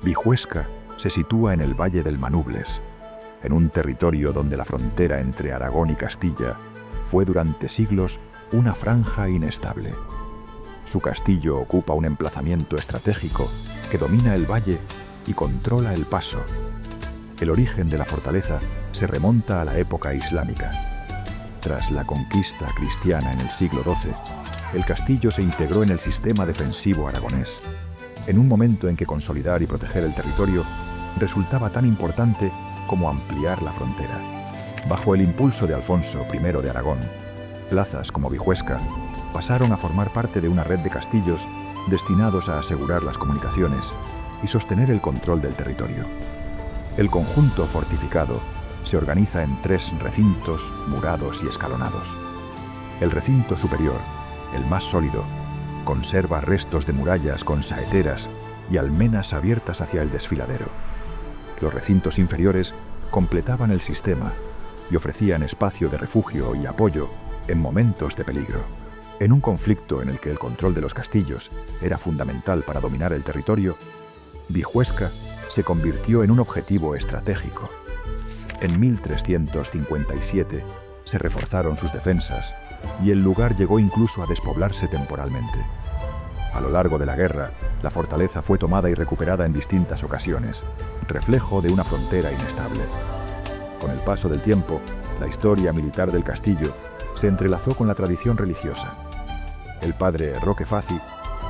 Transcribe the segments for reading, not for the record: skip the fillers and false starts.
Vijuesca se sitúa en el Valle del Manubles, en un territorio donde la frontera entre Aragón y Castilla fue durante siglos una franja inestable. Su castillo ocupa un emplazamiento estratégico que domina el valle y controla el paso. El origen de la fortaleza se remonta a la época islámica. Tras la conquista cristiana en el siglo XII, el castillo se integró en el sistema defensivo aragonés, en un momento en que consolidar y proteger el territorio resultaba tan importante como ampliar la frontera. Bajo el impulso de Alfonso I de Aragón, plazas como Vijuesca pasaron a formar parte de una red de castillos destinados a asegurar las comunicaciones y sostener el control del territorio. El conjunto fortificado se organiza en 3 recintos murados y escalonados. El recinto superior, el más sólido, conserva restos de murallas con saeteras y almenas abiertas hacia el desfiladero. Los recintos inferiores completaban el sistema y ofrecían espacio de refugio y apoyo en momentos de peligro. En un conflicto en el que el control de los castillos era fundamental para dominar el territorio, Vijuesca se convirtió en un objetivo estratégico. En 1357 se reforzaron sus defensas y el lugar llegó incluso a despoblarse temporalmente. A lo largo de la guerra, la fortaleza fue tomada y recuperada en distintas ocasiones, reflejo de una frontera inestable. Con el paso del tiempo, la historia militar del castillo se entrelazó con la tradición religiosa. El padre Roque Fazi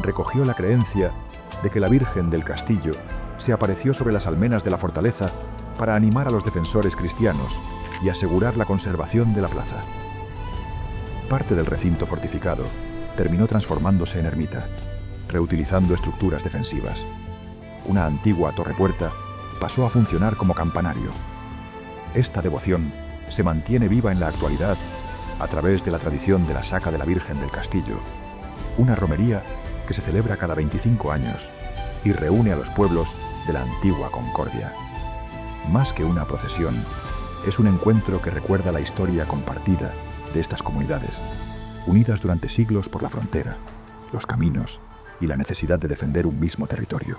recogió la creencia de que la Virgen del Castillo se apareció sobre las almenas de la fortaleza para animar a los defensores cristianos y asegurar la conservación de la plaza. Parte del recinto fortificado terminó transformándose en ermita, reutilizando estructuras defensivas. Una antigua torrepuerta pasó a funcionar como campanario. Esta devoción se mantiene viva en la actualidad a través de la tradición de la Saca de la Virgen del Castillo, una romería que se celebra cada 25 años y reúne a los pueblos de la antigua Concordia. Más que una procesión, es un encuentro que recuerda la historia compartida de estas comunidades, unidas durante siglos por la frontera, los caminos y la necesidad de defender un mismo territorio.